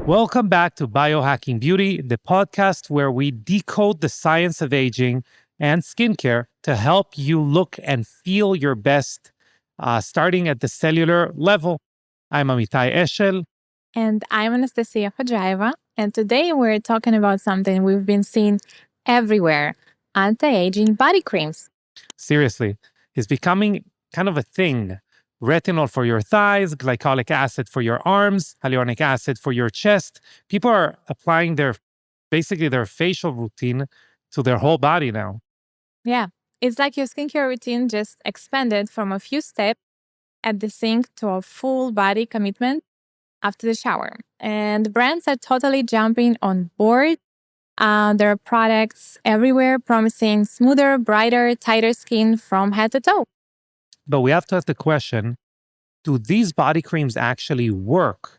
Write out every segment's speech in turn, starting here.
Welcome back to Biohacking Beauty, the podcast where we decode the science of aging and skincare to help you look and feel your best, starting at the cellular level. I'm Amitai Eshel. And I'm Anastasia Hojaeva. And today we're talking about something we've been seeing everywhere: anti-aging body creams. Seriously, it's becoming kind of a thing. Retinol for your thighs, glycolic acid for your arms, hyaluronic acid for your chest. People are applying basically their facial routine to their whole body now. Yeah, it's like your skincare routine just expanded from a few steps at the sink to a full body commitment after the shower. And brands are totally jumping on board. There are products everywhere promising smoother, brighter, tighter skin from head to toe. But we have to ask the question, do these body creams actually work?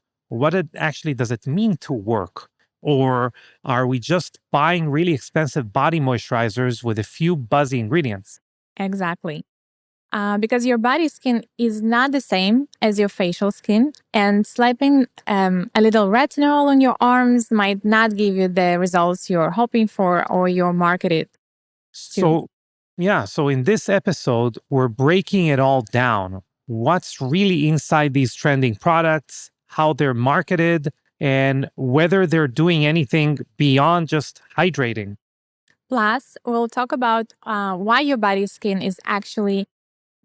Actually does it mean to work? Or are we just buying really expensive body moisturizers with a few buzzy ingredients? Exactly. Because your body skin is not the same as your facial skin, and slapping a little retinol on your arms might not give you the results you're hoping for or you're marketed to. So in this episode, we're breaking it all down. What's really inside these trending products, how they're marketed, and whether they're doing anything beyond just hydrating. Plus, we'll talk about why your body skin is actually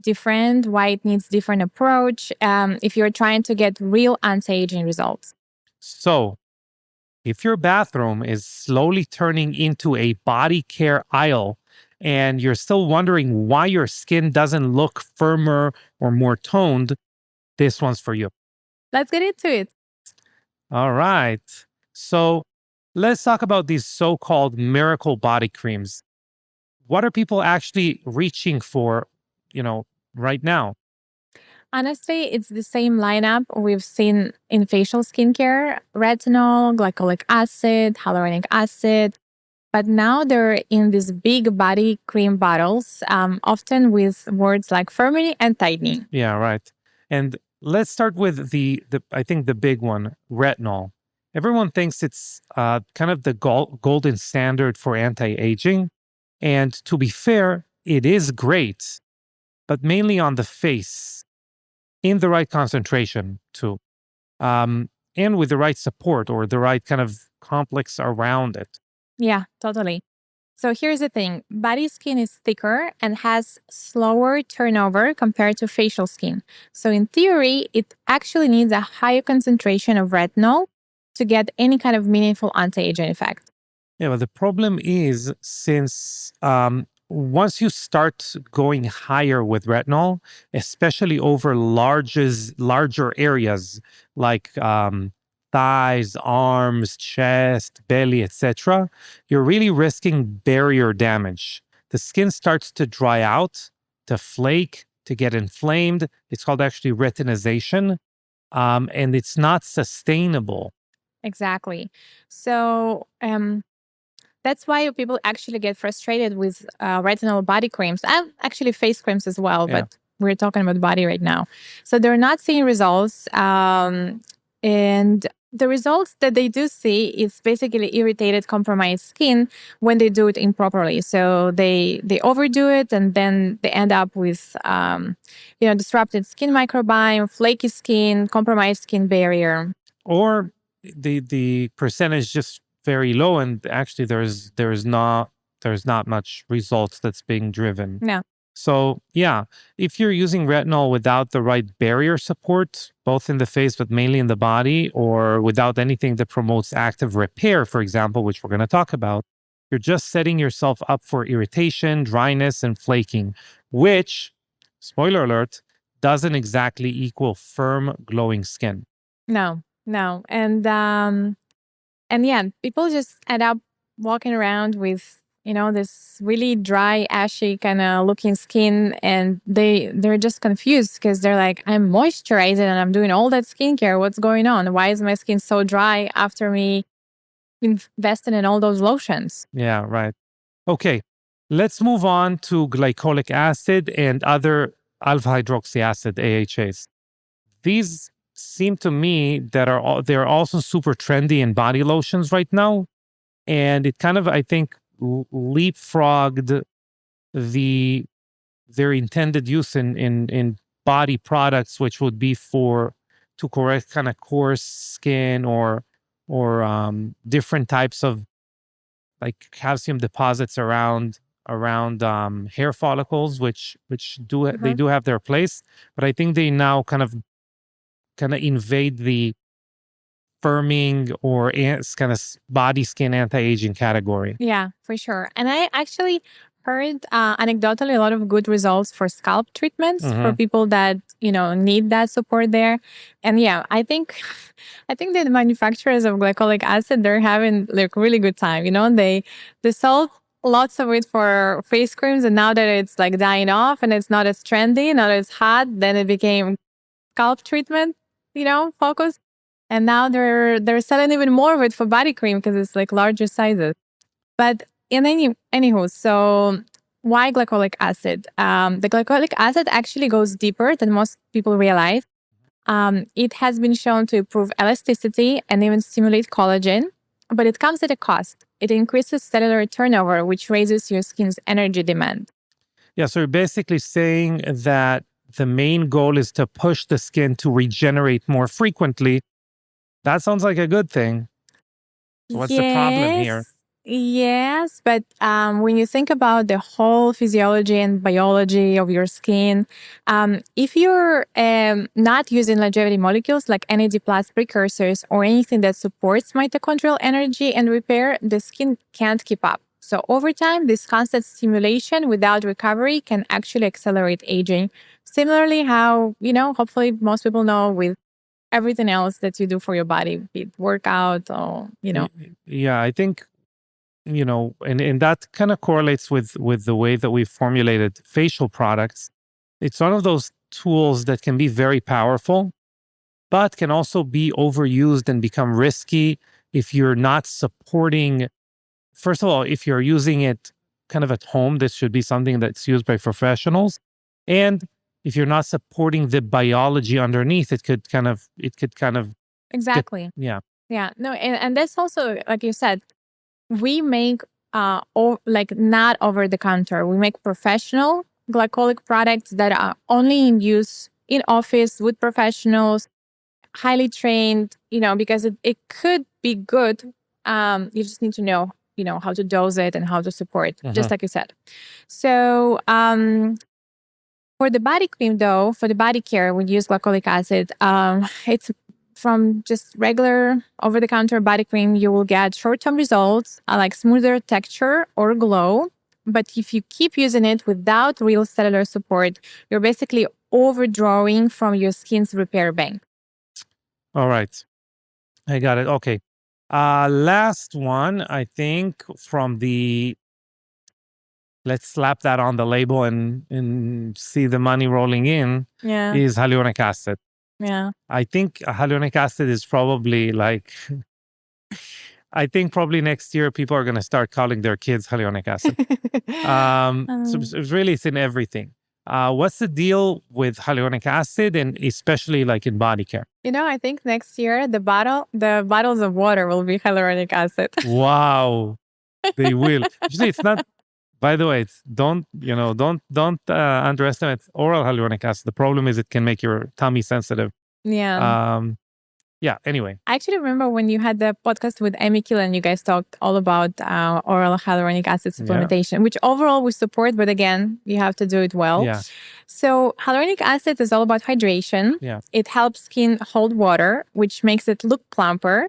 different, why it needs different approach if you're trying to get real anti-aging results. So, if your bathroom is slowly turning into a body care aisle and you're still wondering why your skin doesn't look firmer or more toned, this one's for you. Let's get into it. All right. So, let's talk about these so-called miracle body creams. What are people actually reaching for, right now? Honestly, it's the same lineup we've seen in facial skincare: retinol, glycolic acid, hyaluronic acid. But now they're in these big body cream bottles, often with words like firming and tightening. Yeah, right. And let's start with the I think the big one, retinol. Everyone thinks it's kind of the golden standard for anti-aging. And to be fair, it is great, but mainly on the face, in the right concentration too, and with the right support or the right kind of complex around it. Yeah, totally. So here's the thing: body skin is thicker and has slower turnover compared to facial skin. So, in theory, it actually needs a higher concentration of retinol to get any kind of meaningful anti aging effect. Yeah, but the problem is since once you start going higher with retinol, especially over larger areas like thighs, arms, chest, belly, etc., you're really risking barrier damage. The skin starts to dry out, to flake, to get inflamed. It's called actually retinization, and it's not sustainable. Exactly. So, that's why people actually get frustrated with retinol body creams and actually face creams as well. Yeah. But we're talking about body right now. So they're not seeing results. And the results that they do see is basically irritated, compromised skin when they do it improperly. So they overdo it, and then they end up with disrupted skin microbiome, flaky skin, compromised skin barrier. Or the percentage just very low, and actually there's not much results that's being driven. No. So yeah, if you're using retinol without the right barrier support, both in the face but mainly in the body, or without anything that promotes active repair, for example, which we're going to talk about, you're just setting yourself up for irritation, dryness, and flaking, which, spoiler alert, doesn't exactly equal firm, glowing skin. No. And yeah, people just end up walking around with this really dry, ashy kind of looking skin, and they're just confused because they're like, I'm moisturizing and I'm doing all that skincare. What's going on? Why is my skin so dry after me investing in all those lotions? Yeah, right. Okay, let's move on to glycolic acid and other alpha hydroxy acid, AHAs. These seem to me that they're also super trendy in body lotions right now, and it kind of, I think, leapfrogged the their intended use in body products, which would be for to correct kind of coarse skin or different types of like calcium deposits around hair follicles, which they Mhm. do have their place, but I think they now kind of invade the firming or kind of body skin anti-aging category. Yeah, for sure. And I actually heard anecdotally a lot of good results for scalp treatments for Hmm. people that need that support there. And yeah, I think I think that the manufacturers of glycolic acid, they're having like really good time. They sold lots of it for face creams, and now that it's like dying off and it's not as trendy, not as hot, then it became scalp treatment, focus. And now they're selling even more of it for body cream because it's like larger sizes. But anywho, so why glycolic acid? The glycolic acid actually goes deeper than most people realize. It has been shown to improve elasticity and even stimulate collagen, but it comes at a cost. It increases cellular turnover, which raises your skin's energy demand. Yeah, so you're basically saying that the main goal is to push the skin to regenerate more frequently. That sounds like a good thing. So what's the problem here? Yes, yes, but when you think about the whole physiology and biology of your skin, if you're not using longevity molecules like NAD plus precursors or anything that supports mitochondrial energy and repair, the skin can't keep up. So over time, this constant stimulation without recovery can actually accelerate aging. Similarly, how hopefully most people know with everything else that you do for your body, be it workout or. Yeah, I think and that kind of correlates with the way that we formulated facial products. It's one of those tools that can be very powerful, but can also be overused and become risky if you're not supporting. First of all, if you're using it kind of at home, this should be something that's used by professionals. And if you're not supporting the biology underneath, it could kind of get, Exactly. yeah. Yeah. No, and that's also, like you said, we make like not over the counter. We make professional glycolic products that are only in use in office with professionals, highly trained, because it could be good. You just need to know, how to dose it and how to support, just Mhm. like you said. So for the body cream, though, for the body care, we use glycolic acid. It's from just regular over the counter body cream, you will get short term results like smoother texture or glow. But if you keep using it without real cellular support, you're basically overdrawing from your skin's repair bank. All right. I got it. Okay. Last one, I think, from the let's slap that on the label and see the money rolling in Yeah. is hyaluronic acid. Yeah. I think hyaluronic acid is probably like, I think probably next year people are going to start calling their kids hyaluronic acid. So it's really it's in everything. What's the deal with hyaluronic acid and especially like in body care? I think next year the bottles of water will be hyaluronic acid. Wow, they will. Usually it's not. By the way, don't underestimate oral hyaluronic acid. The problem is it can make your tummy sensitive. Yeah. Um, yeah. Anyway, I actually remember when you had the podcast with Amy Killen, you guys talked all about oral hyaluronic acid yeah, supplementation, which overall we support, but again, you have to do it well. yeah, So hyaluronic acid is all about hydration. yeah. It helps skin hold water, which makes it look plumper,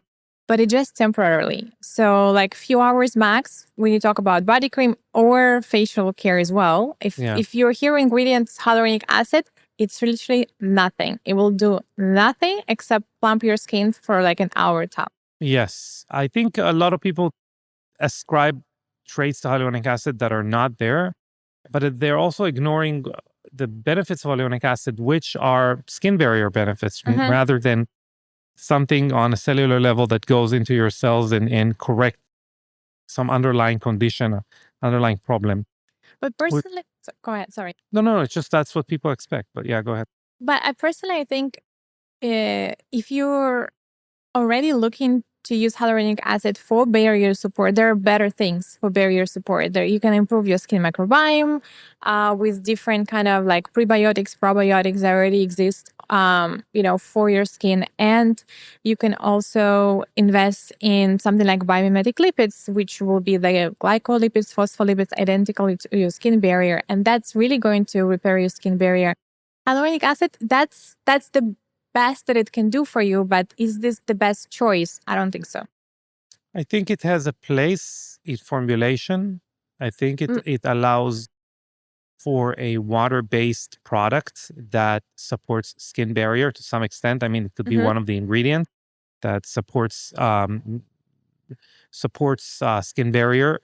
but it just temporarily. So like few hours max when you talk about body cream or facial care as well. Yeah. If your hero ingredients hyaluronic acid, it's literally nothing. It will do nothing except plump your skin for like an hour top. Yes, I think a lot of people ascribe traits to hyaluronic acid that are not there, but they're also ignoring the benefits of hyaluronic acid, which are skin barrier benefits, Mhm. rather than something on a cellular level that goes into your cells and correct some underlying condition, underlying problem. But personally, go ahead. Sorry. No, it's just that's what people expect. But yeah, go ahead. But I personally, I think if you're already looking to use hyaluronic acid for barrier support, there are better things for barrier support. There, you can improve your skin microbiome with different kind of like prebiotics, probiotics that already exist, for your skin. And you can also invest in something like biomimetic lipids, which will be the glycolipids, phospholipids, identical to your skin barrier, and that's really going to repair your skin barrier. Hyaluronic acid, that's the best that it can do for you, but is this the best choice? I don't think so. I think it has a place in formulation. I think Mm. it allows for a water-based product that supports skin barrier to some extent. I mean, it could be Mhm. one of the ingredients that supports skin barrier,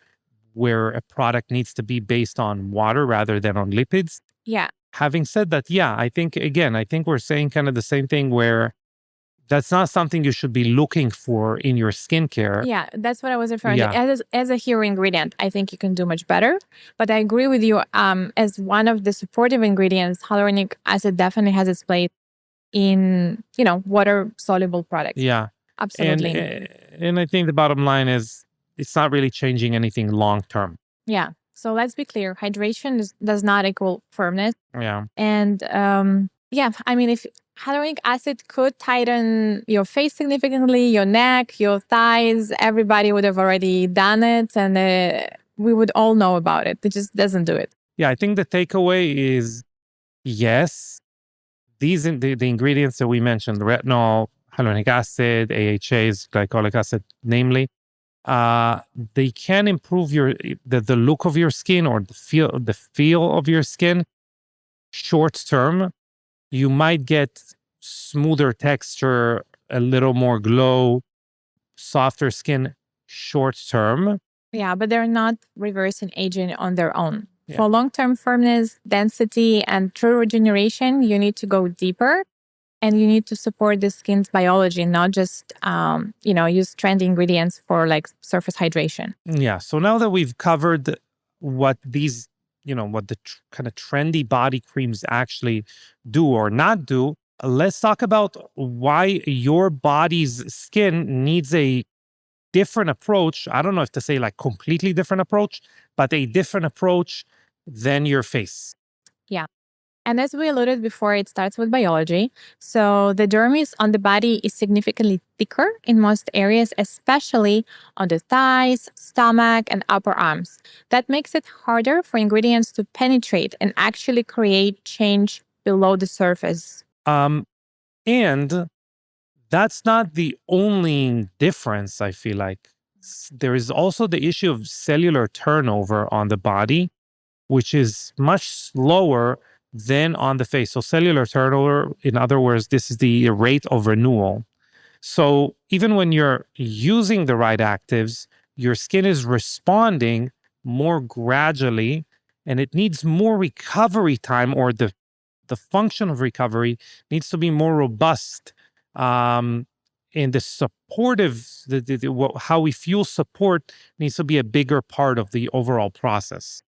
where a product needs to be based on water rather than on lipids. Yeah. Having said that, yeah, I think we're saying kind of the same thing where that's not something you should be looking for in your skincare. Yeah, that's what I was referring to. Yeah, As a hero ingredient, I think you can do much better. But I agree with you. As one of the supportive ingredients, hyaluronic acid definitely has its place in water soluble products. yeah. And Absolutely. and I think the bottom line is it's not really changing anything long term. Yeah. So let's be clear: hydration does not equal firmness. Yeah. And yeah, I mean, if hyaluronic acid could tighten your face significantly, your neck, your thighs, everybody would have already done it, and we would all know about it. It just doesn't do it. Yeah, I think the takeaway is yes, the ingredients that we mentioned, retinol, hyaluronic acid, AHAs, glycolic acid, namely, uh, they can improve the look of your skin or the feel of your skin short term. You might get smoother texture, a little more glow, softer skin short term. Yeah, but they're not reversing aging on their own. Yeah. For long term firmness, density, and true regeneration, you need to go deeper and you need to support the skin's biology, not just, use trendy ingredients for like surface hydration. Yeah. So now that we've covered what these, what the kind of trendy body creams actually do or not do, let's talk about why your body's skin needs a different approach. I don't know if to say like completely different approach, but a different approach than your face. Yeah. And as we alluded before, it starts with biology. So the dermis on the body is significantly thicker in most areas, especially on the thighs, stomach, and upper arms. That makes it harder for ingredients to penetrate and actually create change below the surface. And that's not the only difference, I feel like. There is also the issue of cellular turnover on the body, which is much slower than on the face. So, cellular turnover, in other words, this is the rate of renewal. So, even when you're using the right actives, your skin is responding more gradually and it needs more recovery time, or the function of recovery needs to be more robust. Um, and the supportive, how we feel support needs to be a bigger part of the overall process.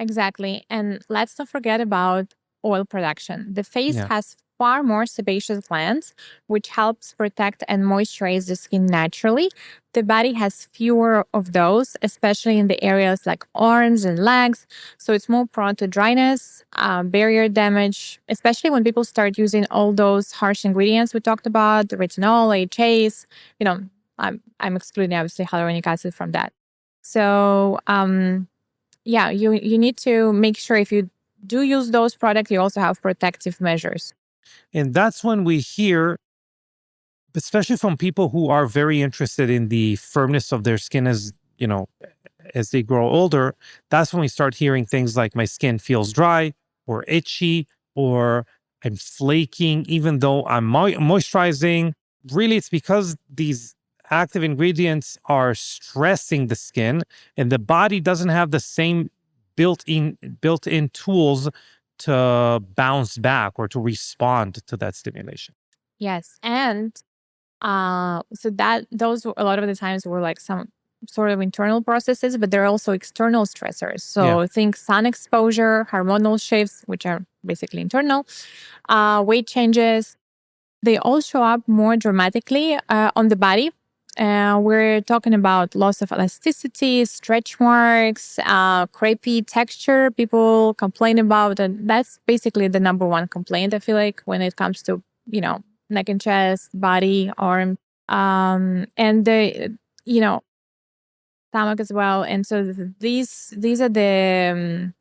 Exactly. And let's not forget about oil production. The face Yeah. has far more sebaceous glands, which helps protect and moisturize the skin naturally. The body has fewer of those, especially in the areas like arms and legs. So it's more prone to dryness, barrier damage, especially when people start using all those harsh ingredients we talked about, the retinol, AHAs. I'm excluding obviously hyaluronic acid from that. So, yeah, you need to make sure if you do use those products, you also have protective measures. And that's when we hear, especially from people who are very interested in the firmness of their skin as they grow older, that's when we start hearing things like my skin feels dry or itchy or I'm flaking, even though I'm moisturizing. Really, it's because these active ingredients are stressing the skin, and the body doesn't have the same built in tools to bounce back or to respond to that stimulation. Yes, and so that those a lot of the times were like some sort of internal processes, but there are also external stressors. Yeah. So think sun exposure, hormonal shifts, which are basically internal, weight changes, they all show up more dramatically on the body. We're talking about loss of elasticity, stretch marks, crepey texture. People complain about, and that's basically the number one complaint, I feel like, when it comes to, neck and chest, body, arm, and the, stomach as well. And so these are the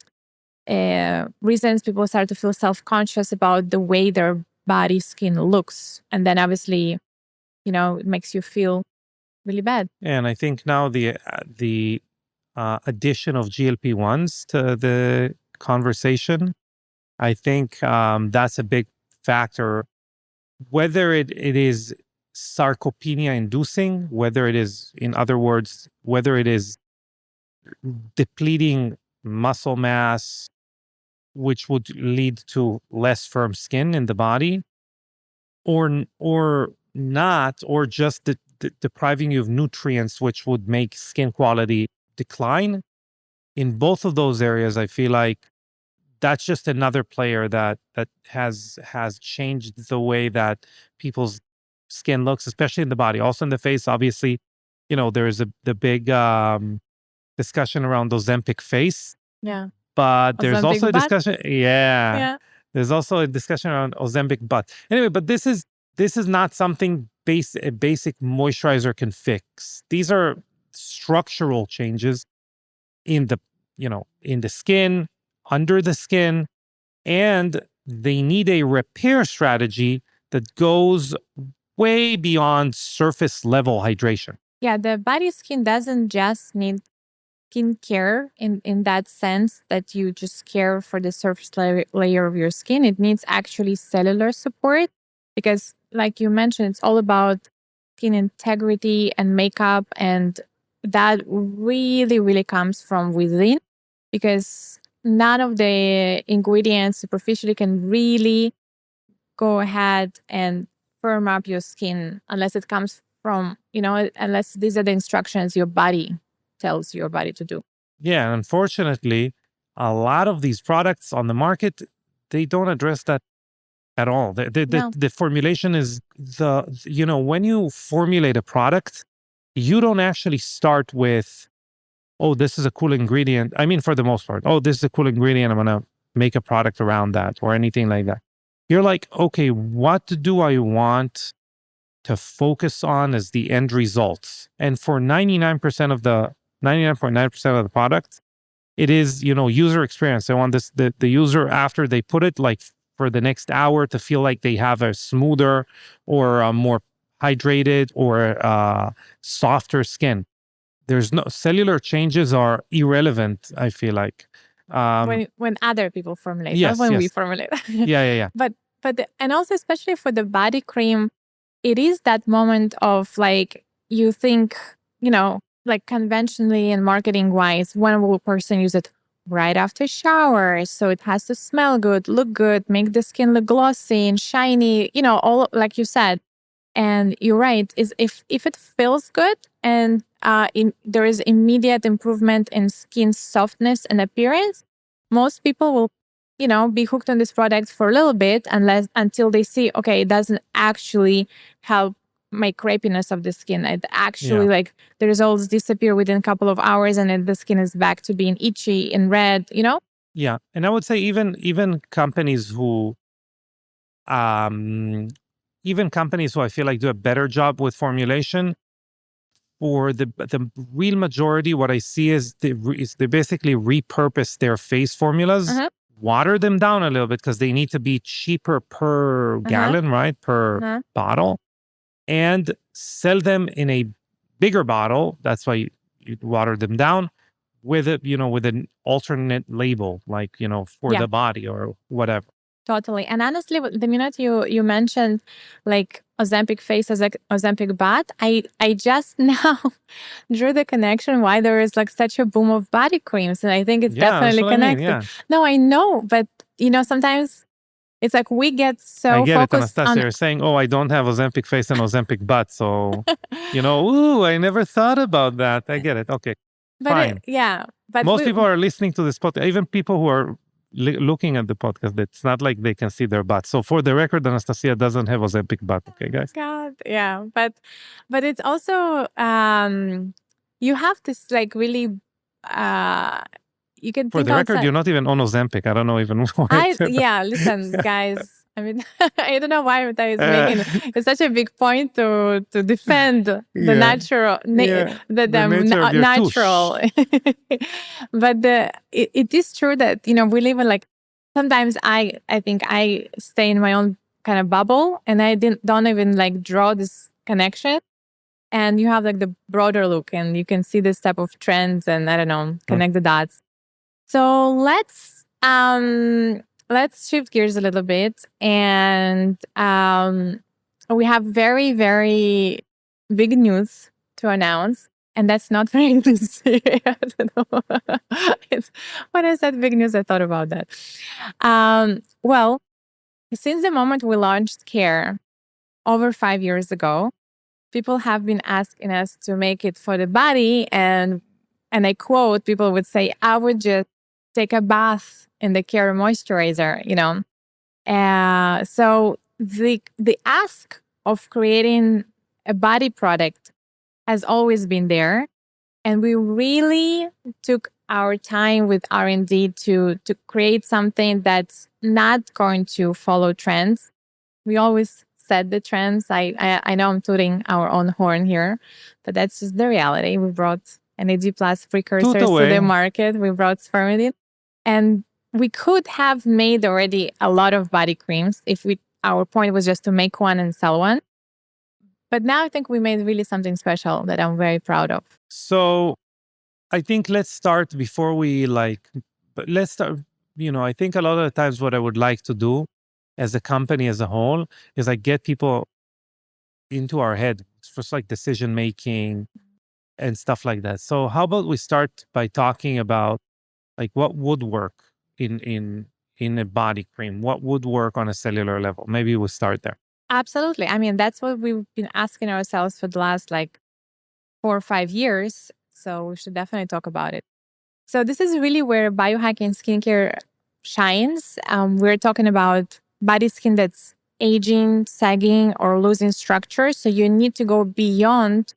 reasons people start to feel self-conscious about the way their body skin looks. And then obviously, it makes you feel really bad. And I think now the addition of GLP-1s to the conversation, I think that's a big factor. Whether it is sarcopenia inducing, whether it is, in other words, whether it is depleting muscle mass, which would lead to less firm skin in the body, or not, or just depriving you of nutrients, which would make skin quality decline. In both of those areas, I feel like that's just another player that has changed the way that people's skin looks, especially in the body, also in the face. Obviously, there is the big discussion around Ozempic face. Yeah. But there's Ozempic also a butt? discussion. Yeah. There's also a discussion around Ozempic butt. Anyway, but this is not something a basic moisturizer can fix. These are structural changes in the skin, under the skin, and they need a repair strategy that goes way beyond surface level hydration. Yeah, the body skin doesn't just need skincare in that sense that you just care for the surface layer of your skin. It needs actually cellular support because, like you mentioned, it's all about skin integrity and makeup, and that really, really comes from within because none of the ingredients superficially can really go ahead and firm up your skin unless it comes from, unless these are the instructions your body tells your body to do. Yeah, and unfortunately, a lot of these products on the market, they don't address that at all. The formulation is when you formulate a product, you don't actually start with, oh, this is a cool ingredient. I mean, for the most part, oh, this is a cool ingredient, I'm going to make a product around that or anything like that. You're like, okay, what do I want to focus on as the end results? And for 99.9% of the product, it is, user experience. I want the user, after they put it, like for the next hour, to feel like they have a smoother or a more hydrated or softer skin. There's no cellular changes are irrelevant, I feel like. When other people formulate, yes, not when yes. we formulate. Yeah. But and also especially for the body cream, it is that moment of like, you think, like conventionally and marketing wise, when will a person use it? Right after shower. So it has to smell good, look good, make the skin look glossy and shiny, all like you said. And you're right, is if it feels good and there is immediate improvement in skin softness and appearance, most people will, be hooked on this product for a little bit until they see, okay, it doesn't actually help my crepiness of the skin. It actually like the results disappear within a couple of hours and then the skin is back to being itchy and red, Yeah. And I would say even companies who I feel like do a better job with formulation, for the real majority, what I see is they basically repurpose their face formulas, water them down a little bit because they need to be cheaper per gallon, right? Per bottle, and sell them in a bigger bottle. That's why you water them down with with an alternate label, like, for the body or whatever. Totally. And honestly, the minute you mentioned like Ozempic face as like Ozempic butt, I just now drew the connection why there is like such a boom of body creams. And I think it's definitely connected. I mean, No, I know, but sometimes it's like we get so I get it, focused Anastasia. on. You're saying, oh, I don't have Ozempic face and Ozempic butt. So, ooh, I never thought about that. I get it. Okay. But fine. but Most people are listening to this podcast, even people who are looking at the podcast, it's not like they can see their butt. So for the record, Anastasia doesn't have Ozempic butt. Okay, guys. God, yeah, but it's also you have this like really you can For think the record, outside. you're not even on Ozempic. I don't know even why. Listen, guys. I mean, I don't know why that is Uh, making it's such a big point to defend the yeah, natural, yeah. The nature of your tush. natural. But it is true that we live in like sometimes I think I stay in my own kind of bubble and I don't even like draw this connection. And you have like the broader look, and you can see this type of trends, and I don't know, connect the dots. So let's shift gears a little bit, and we have very very big news to announce, and that's not very good to say. I don't know. When I said big news, I thought about that. Well, since the moment we launched Care over 5 years ago, people have been asking us to make it for the body, and I quote, people would say, I would just take a bath in the Care moisturizer, so the ask of creating a body product has always been there, and we really took our time with R&D to create something that's not going to follow trends. We always set the trends. I know I'm tooting our own horn here, but that's just the reality. We brought NAD plus precursors to the market. We brought spermidine, and we could have made already a lot of body creams if our point was just to make one and sell one. But now I think we made really something special that I'm very proud of. So I think let's start before let's start, I think a lot of the times what I would like to do as a company as a whole is like get people into our head for like decision making and stuff like that. So how about we start by talking about like what would work in a body cream? What would work on a cellular level? Maybe we'll start there. Absolutely. I mean, that's what we've been asking ourselves for the last like 4 or 5 years. So we should definitely talk about it. So this is really where biohacking skincare shines. We're talking about body skin that's aging, sagging, or losing structure. So you need to go beyond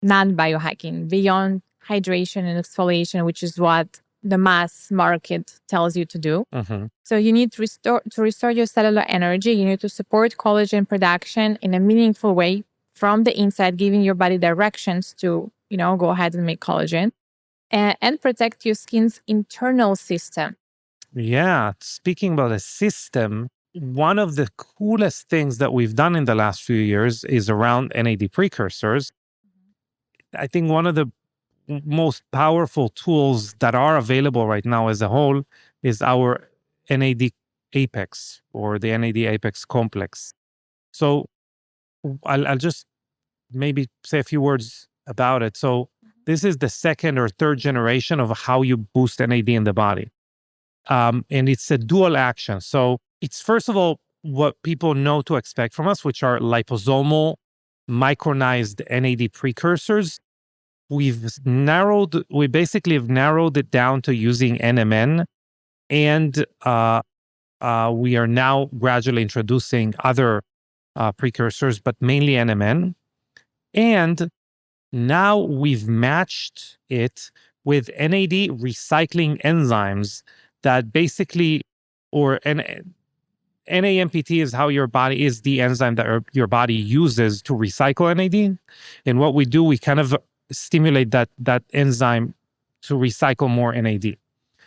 non-biohacking, beyond hydration and exfoliation, which is what the mass market tells you to do. Mm-hmm. So you need to restore your cellular energy. You need to support collagen production in a meaningful way from the inside, giving your body directions to, go ahead and make collagen and protect your skin's internal system. Yeah. Speaking about a system, one of the coolest things that we've done in the last few years is around NAD precursors. I think one of the most powerful tools that are available right now as a whole is our NAD Apex or the NAD Apex complex. So I'll just maybe say a few words about it. So this is the second or third generation of how you boost NAD in the body. And it's a dual action. So it's first of all what people know to expect from us, which are liposomal micronized NAD precursors. We basically have narrowed it down to using NMN, and we are now gradually introducing other precursors, but mainly NMN. And now we've matched it with NAD recycling enzymes that basically, or NAMPT is how your body is the enzyme that your body uses to recycle NAD. And what we do, we kind of stimulate that enzyme to recycle more NAD.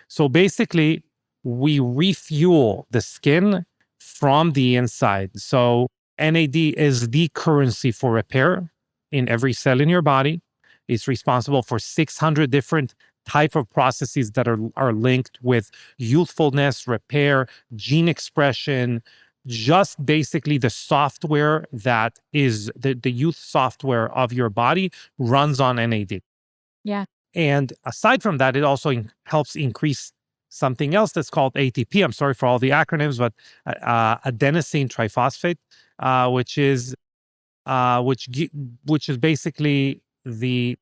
So basically, we refuel the skin from the inside. So NAD is the currency for repair in every cell in your body. It's responsible for 600 different type of processes that are linked with youthfulness, repair, gene expression, just basically the software that is the youth software of your body runs on NAD. Yeah. And aside from that, it also helps increase something else that's called ATP. I'm sorry for all the acronyms, but adenosine triphosphate, which is basically the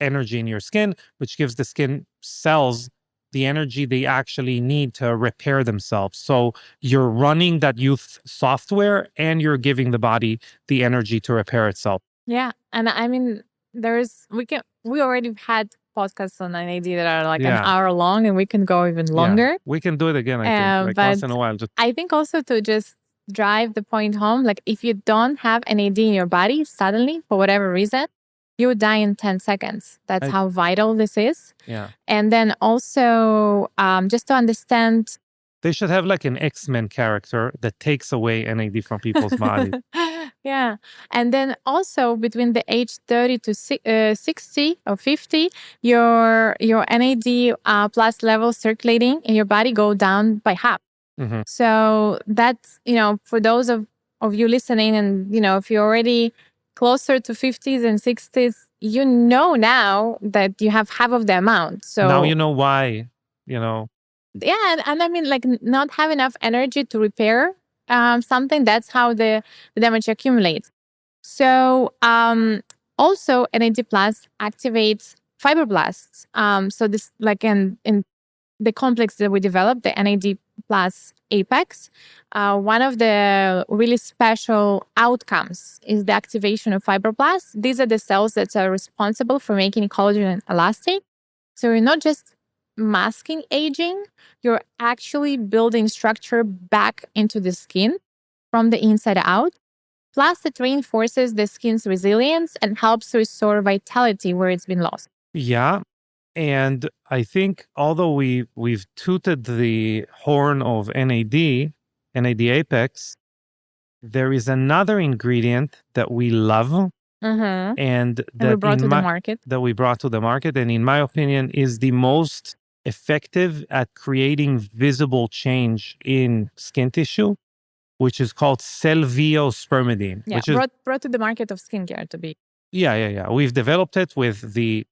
energy in your skin, which gives the skin cells the energy they actually need to repair themselves. So you're running that youth software and you're giving the body the energy to repair itself. Yeah. And I mean, we already had podcasts on NAD that are like an hour long, and we can go even longer. We can do it again, I think, like once in a while. I think also to just drive the point home, like if you don't have NAD in your body suddenly, for whatever reason, you would die in 10 seconds. That's how vital this is. Yeah. And then also, just to understand, they should have like an X-Men character that takes away NAD from people's bodies. Yeah. And then also between the age 30 to 60 or 50, your NAD plus levels circulating in your body go down by half. Mm-hmm. So that's, for those of you listening, and, if you're already closer to 50s and 60s, now that you have half of the amount. So now you know why, Yeah. And I mean, like, not have enough energy to repair something. That's how the damage accumulates. So also NAD plus activates fibroblasts. So this, like in the complex that we developed, the NAD plus Apex, one of the really special outcomes is the activation of fibroblasts. These are the cells that are responsible for making collagen and elastin. So you're not just masking aging, you're actually building structure back into the skin from the inside out. Plus, it reinforces the skin's resilience and helps restore vitality where it's been lost. Yeah. And I think although we've tooted the horn of NAD Apex, there is another ingredient that we love and that we brought to the market. That we brought to the market, and in my opinion, is the most effective at creating visible change in skin tissue, which is called spermidine. Yeah, which is brought to the market of skincare to be. Yeah. We've developed it with the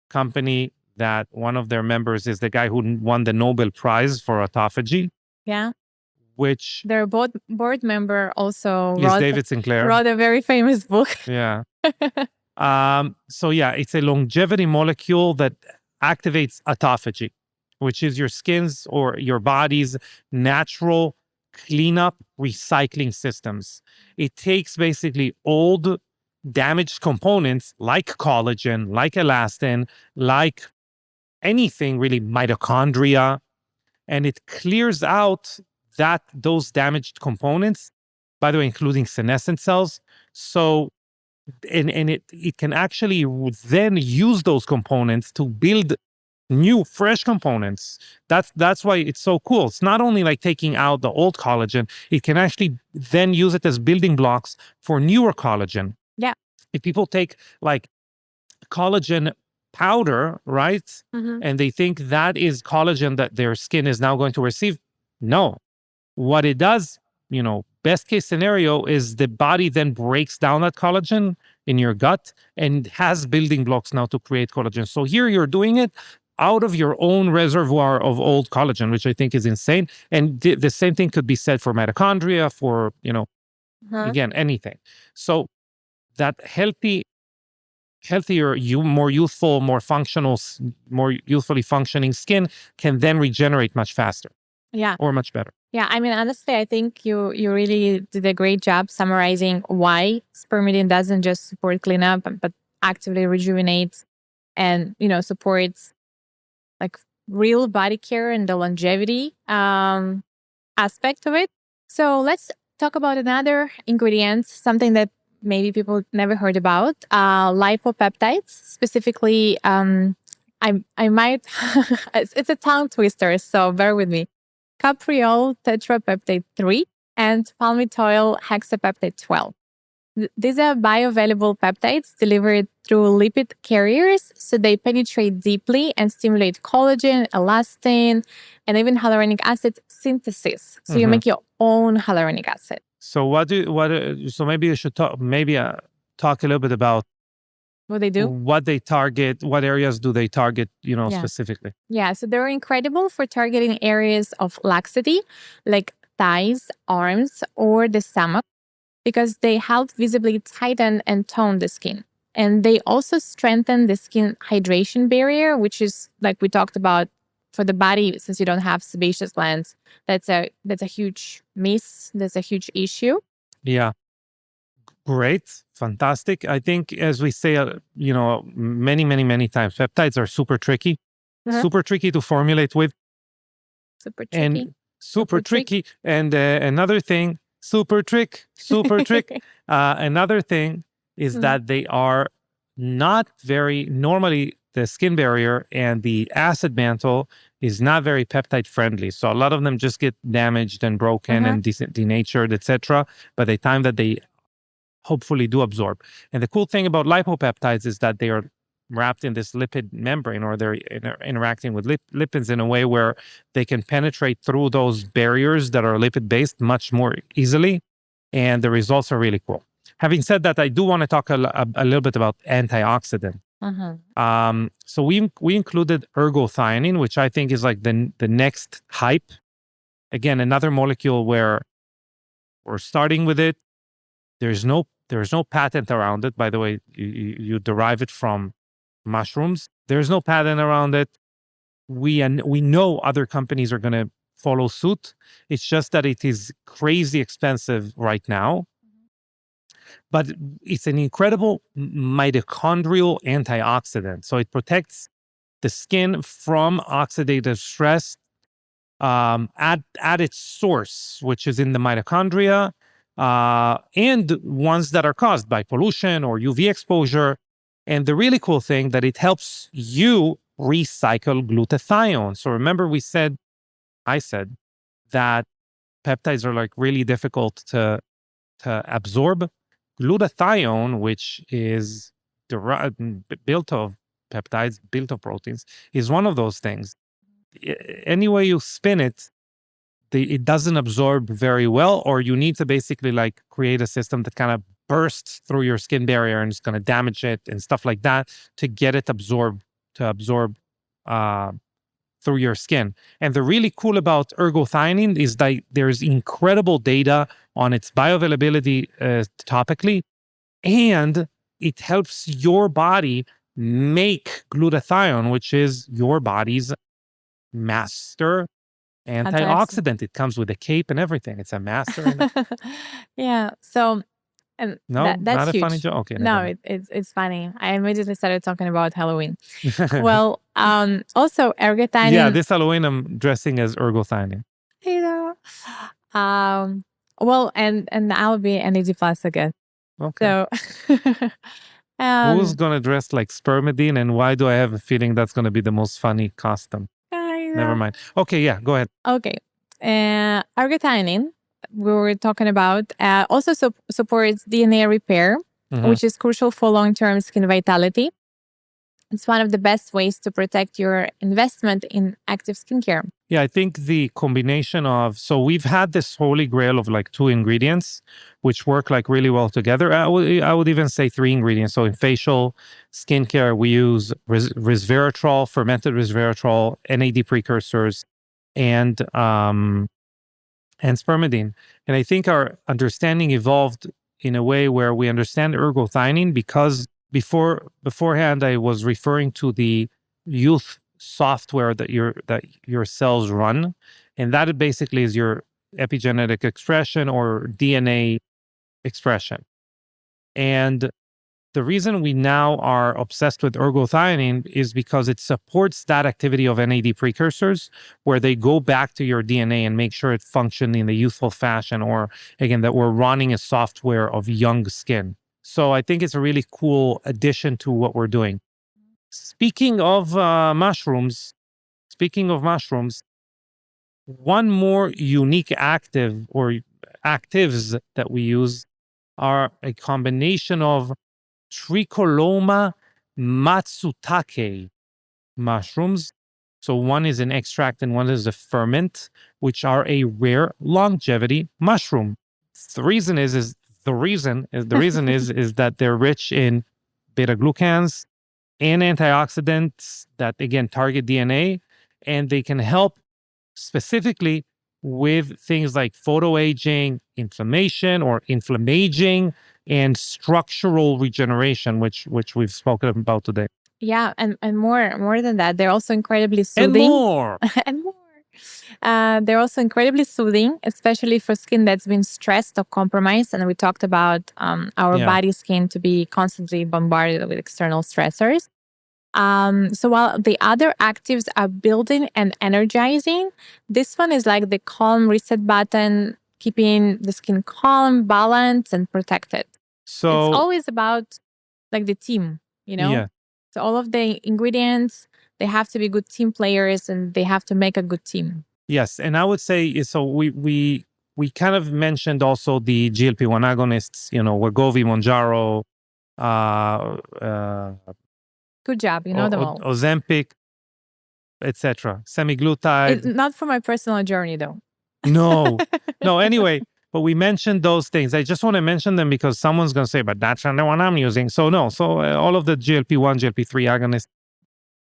company that one of their members is the guy who won the Nobel Prize for autophagy. Yeah. Which their board member also David Sinclair. wrote a very famous book. Yeah. So yeah, it's a longevity molecule that activates autophagy, which is your skin's or your body's natural cleanup recycling systems. It takes basically old damaged components like collagen, like elastin, like anything really, mitochondria, and it clears out those damaged components, by the way, including senescent cells. So and it can actually then use those components to build new fresh components. That's why it's so cool. It's not only like taking out the old collagen, it can actually then use it as building blocks for newer collagen. Yeah. If people take like collagen powder, right? Mm-hmm. And they think that is collagen that their skin is now going to receive. No. What it does, best case scenario is the body then breaks down that collagen in your gut and has building blocks now to create collagen. So here you're doing it out of your own reservoir of old collagen, which I think is insane. And the same thing could be said for mitochondria, for, again, anything. So that healthier, more youthful, more functional, more youthfully functioning skin can then regenerate much faster. Yeah. Or much better. Yeah. I mean, honestly, I think you really did a great job summarizing why spermidine doesn't just support cleanup, but actively rejuvenates and, supports like real body care and the longevity aspect of it. So let's talk about another ingredient, something that maybe people never heard about, lipopeptides. Specifically, I might, it's a tongue twister, so bear with me. Capriol tetrapeptide 3 and palmitoyl hexapeptide 12. These are bioavailable peptides delivered through lipid carriers, so they penetrate deeply and stimulate collagen, elastin, and even hyaluronic acid synthesis. So you make your own hyaluronic acid. So so maybe you should talk a little bit about what they do, what they target, what areas do they target, specifically? Yeah, so they're incredible for targeting areas of laxity, like thighs, arms, or the stomach, because they help visibly tighten and tone the skin. And they also strengthen the skin hydration barrier, which is, like we talked about for the body, since you don't have sebaceous glands, that's a huge miss. That's a huge issue. Yeah. Great. Fantastic. I think, as we say, many, many, many times, peptides are super tricky, super tricky to formulate with. Super tricky. And super tricky. And another thing, super trick. Another thing is that they are not normally the skin barrier and the acid mantle is not very peptide friendly. So a lot of them just get damaged and broken and denatured, etc. by the time that they hopefully do absorb. And the cool thing about lipopeptides is that they are wrapped in this lipid membrane, or they're interacting with lipids in a way where they can penetrate through those barriers that are lipid based much more easily. And the results are really cool. Having said that, I do want to talk a little bit about antioxidant. So we included ergothioneine, which I think is like the next hype. Again, another molecule where we're starting with it. There's no patent around it. By the way, you derive it from mushrooms. There's no patent around it. We know other companies are going to follow suit. It's just that it is crazy expensive right now. But it's an incredible mitochondrial antioxidant. So it protects the skin from oxidative stress at its source, which is in the mitochondria, and ones that are caused by pollution or UV exposure. And the really cool thing that it helps you recycle glutathione. So remember I said that peptides are like really difficult to absorb. Glutathione, which is built of peptides, built of proteins, is one of those things. Any way you spin it, it doesn't absorb very well, or you need to basically like create a system that kind of bursts through your skin barrier and it's going to damage it and stuff like that to get it absorb through your skin. And the really cool about ergothioneine is that there's incredible data on its bioavailability topically, and it helps your body make glutathione, which is your body's master antioxidant. It comes with a cape and everything. It's a master. Yeah. So that's not huge. A funny joke. Okay. No, it's funny. I immediately started talking about Halloween. Well, also ergothioneine. Yeah, this Halloween I'm dressing as ergothioneine. You know. Well, and I'll be NAD plus again. Okay. So who's gonna dress like spermidine, and why do I have a feeling that's gonna be the most funny costume? Never mind. Okay, yeah, go ahead. Okay. Ergothioneine, we were talking about, also supports DNA repair, which is crucial for long-term skin vitality. It's one of the best ways to protect your investment in active skincare. Yeah, I think the combination of, so we've had this holy grail of like 2 ingredients, which work like really well together. I would even say 3 ingredients. So in facial skincare, we use resveratrol, fermented resveratrol, NAD precursors, and spermidine. And I think our understanding evolved in a way where we understand ergothioneine because beforehand I was referring to the youth software that your cells run, and that basically is your epigenetic expression or DNA expression. And the reason we now are obsessed with ergothioneine is because it supports that activity of NAD precursors, where they go back to your DNA and make sure it functions in the youthful fashion, or again, that we're running a software of young skin. So I think it's a really cool addition to what we're doing. Speaking of mushrooms, one more unique active or actives that we use are a combination of Trichoderma matsutake mushrooms. So one is an extract and one is a ferment, which are a rare longevity mushroom. The reason is that they're rich in beta glucans and antioxidants that again target DNA, and they can help specifically with things like photoaging, inflammation or inflammaging, and structural regeneration, which we've spoken about today. Yeah, and more than that, they're also incredibly And soothing. more. And more. They're also incredibly soothing, especially for skin that's been stressed or compromised. And we talked about our Yeah. body skin to be constantly bombarded with external stressors. So while the other actives are building and energizing, this one is like the calm reset button, keeping the skin calm, balanced, and protected. It's So always about like the team, you know? yeah. So all of the ingredients, they have to be good team players and they have to make a good team. Yes, and I would say so. We kind of mentioned also the GLP-1 agonists. Wegovy, Monjaro, Good job, you know them all. Ozempic, etc. Semaglutide. Not for my personal journey though. No, no. Anyway, but we mentioned those things. I just want to mention them because someone's going to say, "But that's not the one I'm using." So no. So all of the GLP-1, GLP-3 agonists.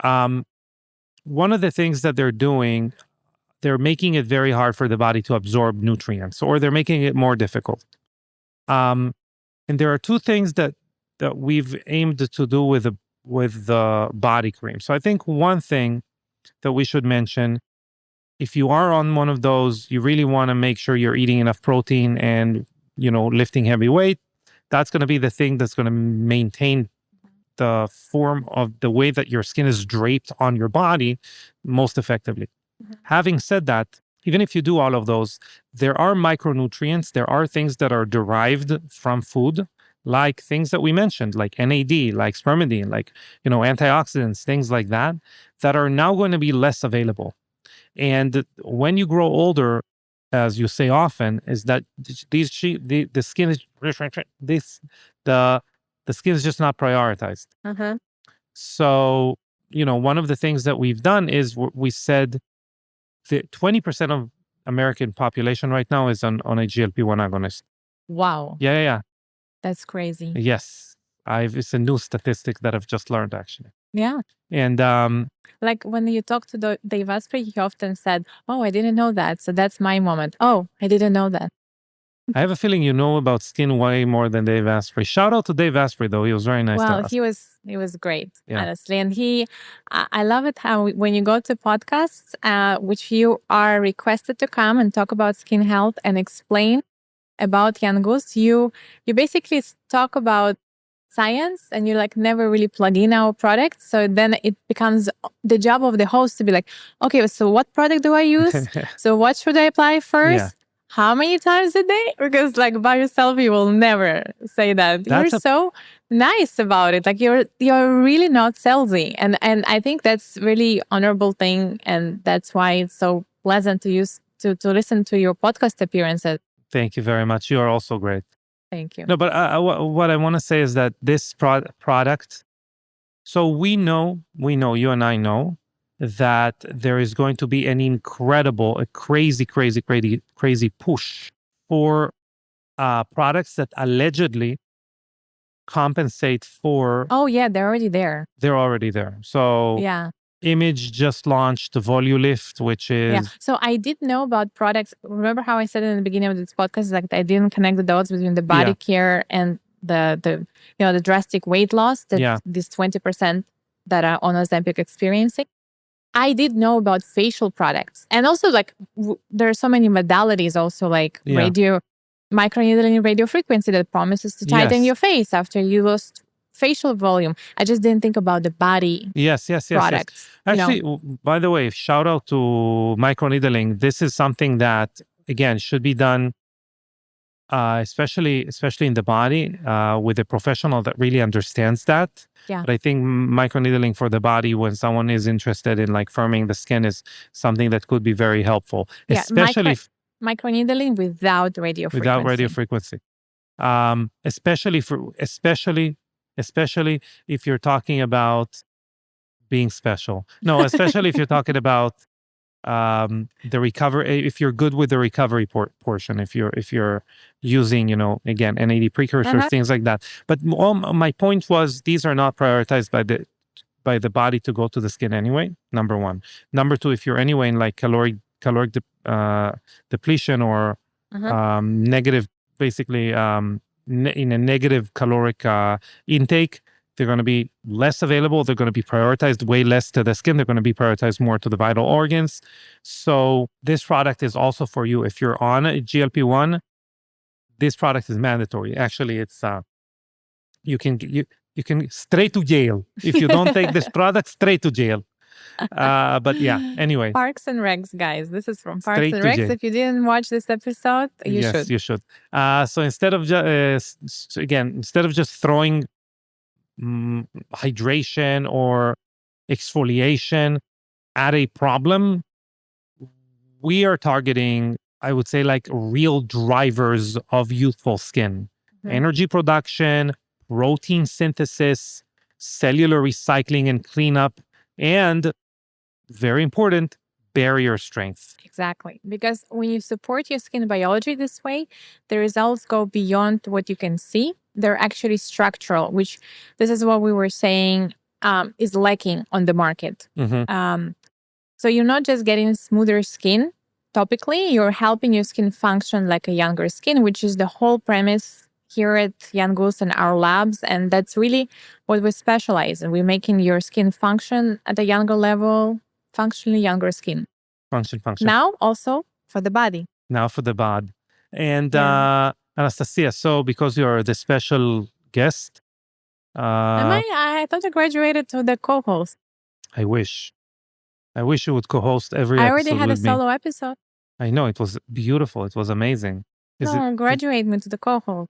Um, One of the things that they're doing, they're making it very hard for the body to absorb nutrients, or they're making it more difficult. And there are two things that we've aimed to do with the body cream. So I think one thing that we should mention, if you are on one of those, you really want to make sure you're eating enough protein and lifting heavy weight. That's going to be the thing that's going to maintain the form of the way that your skin is draped on your body most effectively. Having said that, even if you do all of those, there are micronutrients, there are things that are derived from food, like things that we mentioned, like NAD, like spermidine, like, antioxidants, things like that, that are now going to be less available. And when you grow older, as you say often, is that the skin is this the skin is just not prioritized. Uh-huh. So, one of the things that we've done is we said that 20% of American population right now is on a GLP-1 agonist. Wow. Yeah. That's crazy. Yes. It's a new statistic that I've just learned actually. Yeah. And Like when you talk to Dave Asprey, he often said, "Oh, I didn't know that." So that's my moment. Oh, I didn't know that. I have a feeling you know about skin way more than Dave Asprey. Shout out to Dave Asprey though. He was very nice to Well, us. he was great, Yeah. honestly. And I love it how when you go to podcasts, which you are requested to come and talk about skin health and explain about Young Goose, you basically talk about science and you like never really plug in our product. So then it becomes the job of the host to be like, okay, so what product do I use? So what should I apply first? Yeah. How many times a day? Because like by yourself, you will never say that. That's You're so nice about it. Like you're really not salesy. And I think that's really honorable thing. And that's why it's so pleasant to use to listen to your podcast appearances. Thank you very much. You are also great. Thank you. No, but what I want to say is that this product, so we know, you and I know that there is going to be an incredible, a crazy push for products that allegedly compensate for. Oh yeah, they're already there. They're already there. So Yeah. Image just launched Volulift, which is Yeah. So I did know about products. Remember how I said in the beginning of this podcast, like I didn't connect the dots between the body care and the the drastic weight loss that this 20% that are on Ozempic experiencing. I did know about facial products, and also like there are so many modalities. Also like radio, microneedling radio frequency that promises to tighten your face after you lost facial volume. I just didn't think about the body products. Actually, by the way, shout out to microneedling. This is something that, again, should be done, especially in the body, with a professional that really understands that. Yeah. But I think microneedling for the body, when someone is interested in like firming the skin, is something that could be very helpful. Yeah, especially microneedling without radio frequency. Without radio frequency. Especially if you're talking about being special. No, especially if you're talking about the recovery, if you're good with the recovery portion, if you're using, again, NAD precursors, things like that. But my point was, these are not prioritized by the body to go to the skin anyway, number one. Number two, if you're anyway in like caloric depletion or negative, basically in a negative caloric intake, they're going to be less available. They're going to be prioritized way less to the skin. They're going to be prioritized more to the vital organs. So this product is also for you. If you're on a GLP-1, this product is mandatory. Actually, it's you can straight to jail if you don't take this product. Straight to jail. But yeah, anyway. Parks and Recs, guys. This is from Parks Straight and to Recs. jail. If you didn't watch this episode, you Yes, should. you should. So instead of instead of just throwing hydration or exfoliation at a problem, we are targeting, I would say, like real drivers of youthful skin. Energy production, protein synthesis, cellular recycling and cleanup, and very important, barrier strength. Exactly. Because when you support your skin biology this way, the results go beyond what you can see. They're actually structural, which this is what we were saying is lacking on the market. So you're not just getting smoother skin topically, you're helping your skin function like a younger skin, which is the whole premise here at Young Goose and our labs. And that's really what we specialize in. We're making your skin function at a younger level, functionally younger skin. Function. Now also for the body. And Anastasia, so because you're the special guest. I thought I graduated to the co-host. I wish you would co-host every episode. I already had a solo episode. I know, it was beautiful. It was amazing. Graduate me to the co-host.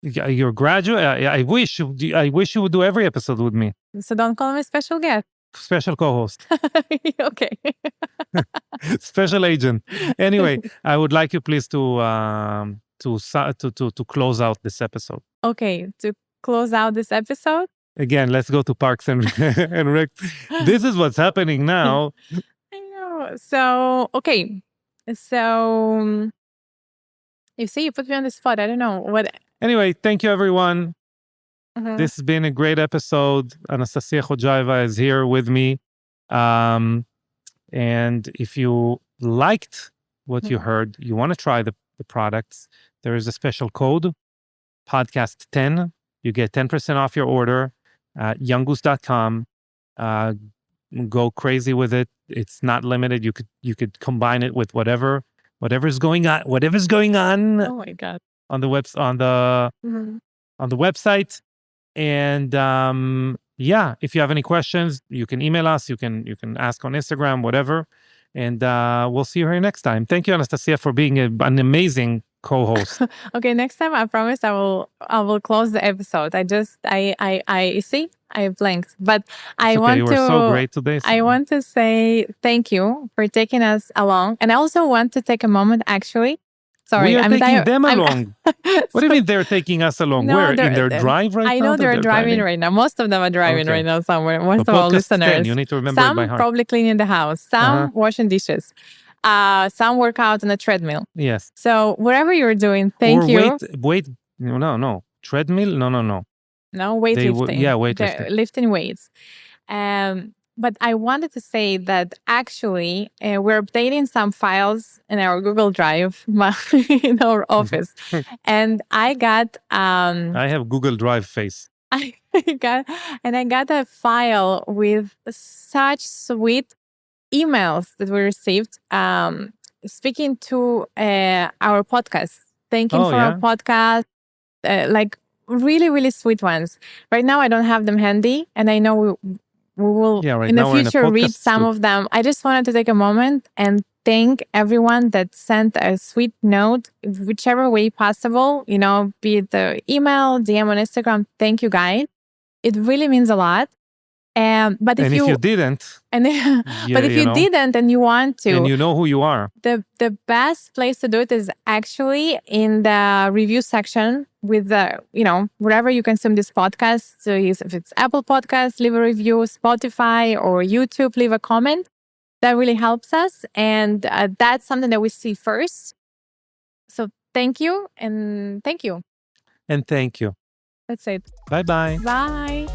You're graduate. I wish you would do every episode with me. So don't call me special guest. Special co-host. Okay. Special agent. Anyway, I would like you please to close out this episode. Okay, to close out this episode. Again, let's go to Parks and Rec. This is what's happening now. I know. So, okay. So, you see, you put me on the spot. I don't know what. Anyway, thank you, everyone. This has been a great episode. Anastasia Khojaeva is here with me. And if you liked what you heard, you want to try the products, there is a special code, podcast10. You get 10% off your order at younggoose.com. Go crazy with it. It's not limited. You could combine it with whatever's going on. Oh my God. On the website. And if you have any questions, you can email us. You can ask on Instagram, whatever. And we'll see you here next time. Thank you, Anastasia, for being an amazing co-host. Okay, next time I promise I will close the episode. I see I blanked, but You were so great today. I want to say thank you for taking us along, and I also want to take a moment actually. Sorry, we are taking them along. What do you mean they're taking us along? No, Where? In their drive right now? I know they're driving right now. Most of them are driving right now somewhere. Most of our listeners. 10, you need to remember it by some heart. probably cleaning the house. Some washing dishes. Some work out on a treadmill. Yes. So whatever you're doing, thank you. Wait. No. Treadmill? No. No, weightlifting. Weightlifting. Lifting weights. But I wanted to say that actually we're updating some files in our Google Drive in our office. And I got... I have Google Drive face. I got a file with such sweet emails that we received speaking to our podcast. Thanking for our podcast. Like really, really sweet ones. Right now, I don't have them handy. And I know we will in the future read some of them. I just wanted to take a moment and thank everyone that sent a sweet note, whichever way possible, be it the email, DM on Instagram. Thank you guys. It really means a lot. But if you didn't, and you want to, and you know who you are, the best place to do it is actually in the review section with the, wherever you consume this podcast. So if it's Apple Podcasts, leave a review, Spotify or YouTube, leave a comment. That really helps us. And that's something that we see first. So thank you. And thank you. And thank you. That's it. Bye-bye. Bye.